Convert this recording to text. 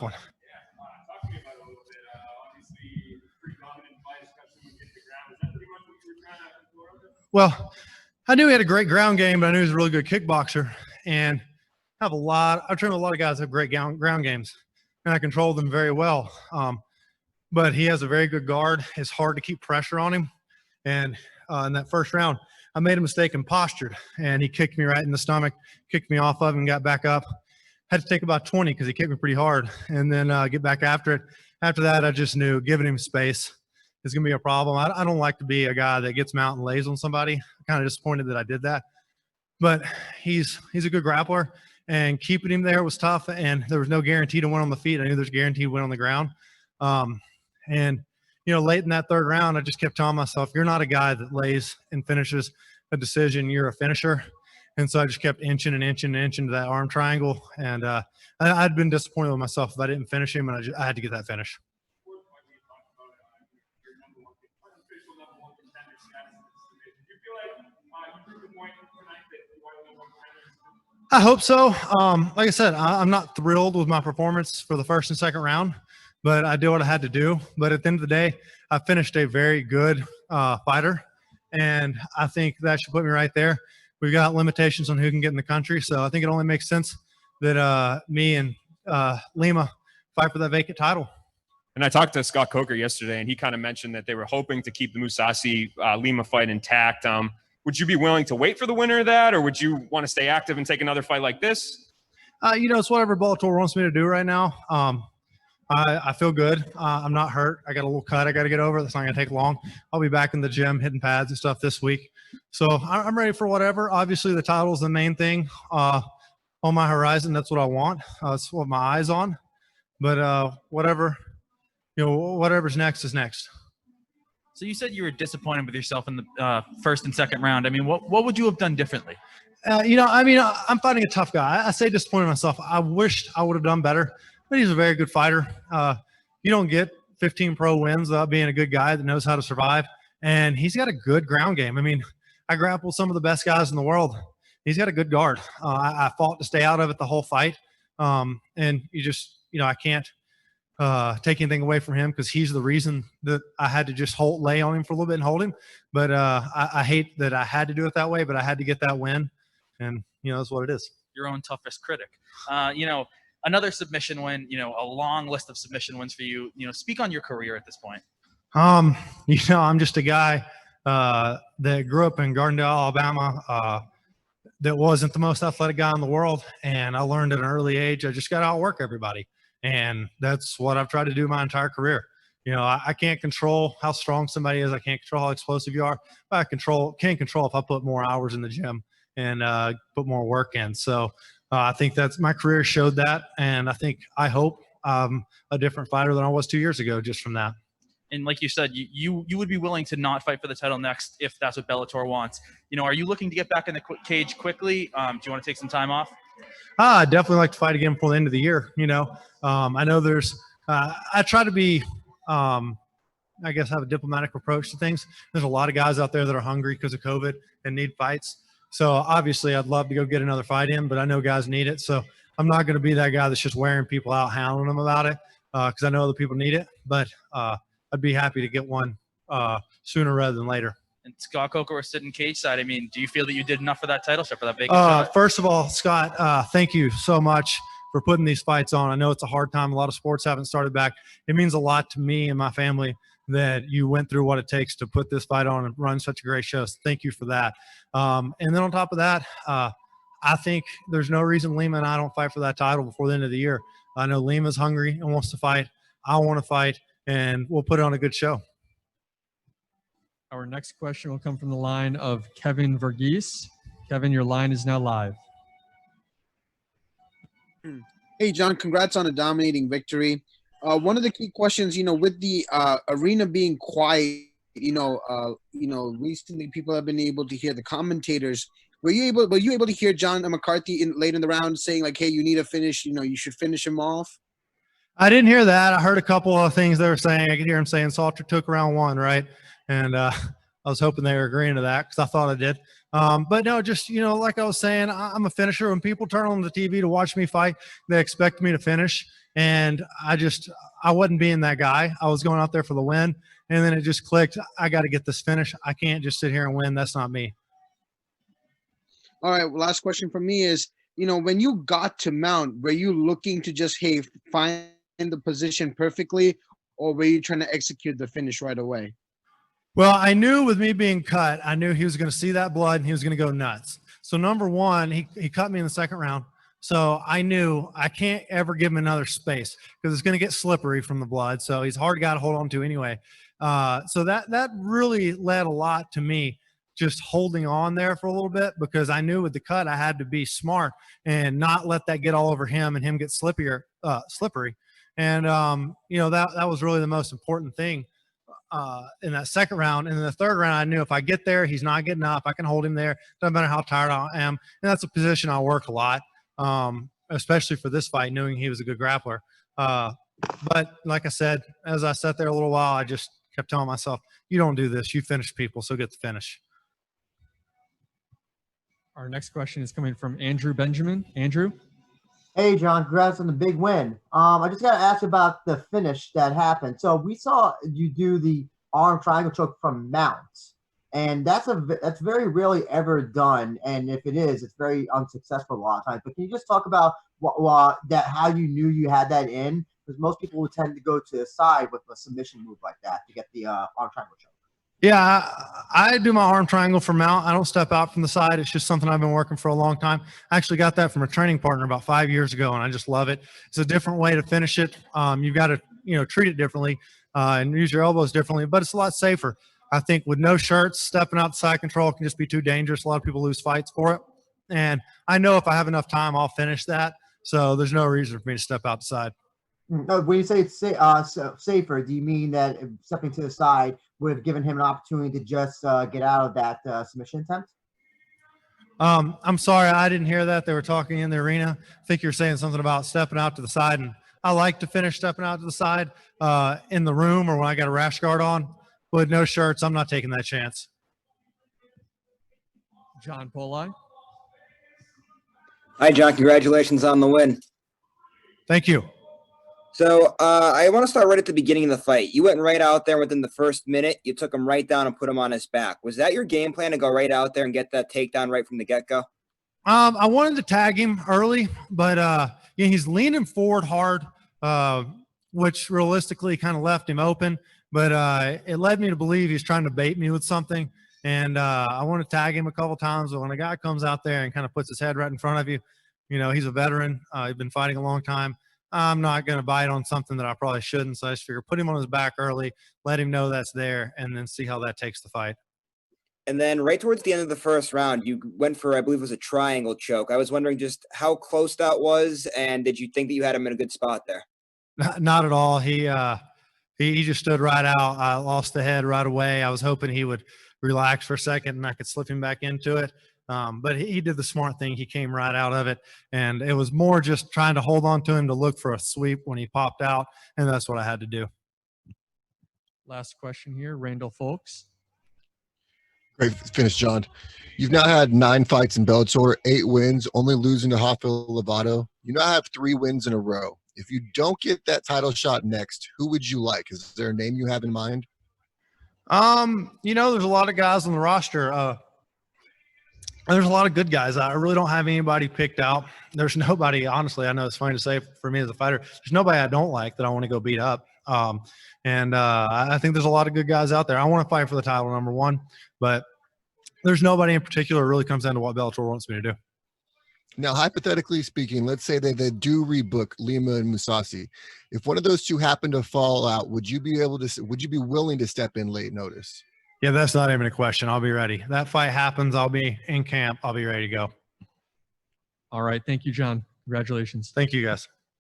one. Talk to me about it a little bit. Obviously, pretty dominant fight, especially when you get to the ground. Is that pretty much what you were trying to explore with it? Well, I knew he had a great ground game, but I knew he was a really good kickboxer. And I trained with a lot of guys that have great ground games, and I control them very well. But he has a very good guard. It's hard to keep pressure on him. And in that first round, I made a mistake and postured, and he kicked me right in the stomach, kicked me off of him, got back up. Had to take about 20 because he kicked me pretty hard, and then get back after it. After that, I just knew giving him space is going to be a problem. I don't like to be a guy that gets him out and lays on somebody. I'm kind of disappointed that I did that. But he's a good grappler, and keeping him there was tough, and there was no guarantee to win on the feet. I knew there's a guarantee to win on the ground. And, you know, late in that third round, I just kept telling myself, you're not a guy that lays and finishes a decision. You're a finisher. And so I just kept inching and inching and inching to that arm triangle. And I'd been disappointed with myself if I didn't finish him, and I had to get that finish. I hope so. Like I said, I'm not thrilled with my performance for the first and second round, but I did what I had to do. But at the end of the day, I finished a very good fighter, and I think that should put me right there. We've got limitations on who can get in the country, so I think it only makes sense that me and Lima fight for that vacant title. And I talked to Scott Coker yesterday, and he kind of mentioned that they were hoping to keep the Mousasi Lima fight intact. Would you be willing to wait for the winner of that, or would you want to stay active and take another fight like this? You know, it's whatever Bellator wants me to do right now. I feel good. I'm not hurt. I got a little cut I got to get over. That's not going to take long. I'll be back in the gym hitting pads and stuff this week. So I'm ready for whatever. Obviously, the title is the main thing on my horizon. That's what I want. That's what my eyes on. But whatever, you know, whatever's next is next. So you said you were disappointed with yourself in the first and second round. I mean, what would you have done differently? You know, I mean, I'm fighting a tough guy. I say disappointed myself. I wished I would have done better, but he's a very good fighter. You don't get 15 pro wins without being a good guy that knows how to survive. And he's got a good ground game. I mean, I grappled some of the best guys in the world. He's got a good guard. I fought to stay out of it the whole fight. And you know, I can't take anything away from him because he's the reason that I had to just lay on him for a little bit and hold him. But I hate that I had to do it that way, but I had to get that win. And, you know, that's what it is. Your own toughest critic. You know, another submission win, you know, a long list of submission wins for you. You know, speak on your career at this point. You know, I'm just a guy that grew up in Gardendale, Alabama, that wasn't the most athletic guy in the world. And I learned at an early age, I just got to outwork everybody. And that's what I've tried to do my entire career. You know, I can't control how strong somebody is. I can't control how explosive you are. But I can control if I put more hours in the gym and put more work in. So I think that's my career showed that. And I hope I'm a different fighter than I was 2 years ago just from that. And like you said, you would be willing to not fight for the title next if that's what Bellator wants. You know, are you looking to get back in the cage quickly? Do you want to take some time off? I'd definitely like to fight again before the end of the year. You know, I know I try to be, I guess, have a diplomatic approach to things. There's a lot of guys out there that are hungry because of COVID and need fights. So obviously I'd love to go get another fight in, but I know guys need it. So I'm not going to be that guy that's just wearing people out, hounding them about it because I know other people need it. But I'd be happy to get one sooner rather than later. And Scott Coker was sitting cage side. I mean, do you feel that you did enough for that title shot, for that vacant shot? First of all, Scott, thank you so much for putting these fights on. I know it's a hard time. A lot of sports haven't started back. It means a lot to me and my family that you went through what it takes to put this fight on and run such a great show. So thank you for that. And then on top of that, I think there's no reason Lima and I don't fight for that title before the end of the year. I know Lima's hungry and wants to fight. I want to fight, and we'll put on a good show. Our next question will come from the line of Kevin Verghese. Kevin, your line is now live. Hey, John, congrats on a dominating victory. One of the key questions, you know, with the arena being quiet, recently people have been able to hear the commentators. Were you able to hear John McCarthy late in the round saying like, hey, you need to finish, you know, you should finish him off? I didn't hear that. I heard a couple of things they were saying. I could hear him saying Salter took round one, right? And I was hoping they were agreeing to that because I thought I did. But no, just, you know, like I was saying, I'm a finisher. When people turn on the TV to watch me fight, they expect me to finish. And I wasn't being that guy. I was going out there for the win. And then it just clicked. I got to get this finish. I can't just sit here and win. That's not me. All right. Last question from me is, when you got to mount, were you looking to just, hey, find the position perfectly, or were you trying to execute the finish right away? Well, I knew with me being cut, I knew he was going to see that blood and he was going to go nuts. So number one, he cut me in the second round. So I knew I can't ever give him another space because it's going to get slippery from the blood. So he's a hard guy to hold on to anyway. So that really led a lot to me just holding on there for a little bit, because I knew with the cut I had to be smart and not let that get all over him and him get slippery. And that was really the most important thing in that second round. And in the third round, I knew if I get there, he's not getting up. I can hold him there. Doesn't matter how tired I am. And that's a position I work a lot, especially for this fight, knowing he was a good grappler. But like I said, as I sat there a little while, I just kept telling myself, you don't do this. You finish people, so get the finish. Our next question is coming from Andrew Benjamin. Andrew? Hey, John, congrats on the big win. I just got to ask about the finish that happened. So we saw you do the arm triangle choke from mounts, and that's very rarely ever done. And if it is, it's very unsuccessful a lot of times. But can you just talk about how you knew you had that in? Because most people would tend to go to the side with a submission move like that to get the arm triangle choke. Yeah, I do my arm triangle for mount. I don't step out from the side. It's just something I've been working for a long time. I actually got that from a training partner about 5 years ago, and I just love it. It's a different way to finish it. You've got to, treat it differently and use your elbows differently, but it's a lot safer. I think with no shirts, stepping out the side control can just be too dangerous. A lot of people lose fights for it. And I know if I have enough time, I'll finish that. So there's no reason for me to step out the side. No, when you say it's safer, do you mean that stepping to the side would have given him an opportunity to just get out of that submission attempt? I'm sorry, I didn't hear that. They were talking in the arena. I think you're saying something about stepping out to the side, and I like to finish stepping out to the side in the room or when I got a rash guard on. With no shirts, I'm not taking that chance. John Polai. Hi, John. Congratulations on the win. Thank you. So I want to start right at the beginning of the fight. You went right out there within the first minute. You took him right down and put him on his back. Was that your game plan, to go right out there and get that takedown right from the get-go? I wanted to tag him early, but he's leaning forward hard, which realistically kind of left him open. But it led me to believe he's trying to bait me with something. And I want to tag him a couple times. But when a guy comes out there and kind of puts his head right in front of you, he's a veteran. He's been fighting a long time. I'm not going to bite on something that I probably shouldn't. So I just figure put him on his back early, let him know that's there, and then see how that takes the fight. And then right towards the end of the first round, you went for, I believe it was a triangle choke. I was wondering just how close that was, and did you think that you had him in a good spot there? Not at all. He just stood right out. I lost the head right away. I was hoping he would relax for a second and I could slip him back into it. But he did the smart thing. He came right out of it. And it was more just trying to hold on to him to look for a sweep when he popped out. And that's what I had to do. Last question here, Randall Folks. Great finish, John. You've now had 9 fights in Bellator, 8 wins, only losing to Rafael Lovato. You now have 3 wins in a row. If you don't get that title shot next, who would you like? Is there a name you have in mind? There's a lot of guys on the roster. There's a lot of good guys. I really don't have anybody picked out. There's nobody, honestly, I know it's funny to say for me as a fighter, there's nobody I don't like that I want to go beat up. I think there's a lot of good guys out there. I want to fight for the title, number one, but there's nobody in particular. It really comes down to what Bellator wants me to do. Now, hypothetically speaking, let's say that they do rebook Lima and Mousasi. If one of those two happen to fall out, would you be willing to step in late notice? Yeah, that's not even a question. I'll be ready. That fight happens. I'll be in camp. I'll be ready to go. All right. Thank you, John. Congratulations. Thank you, guys.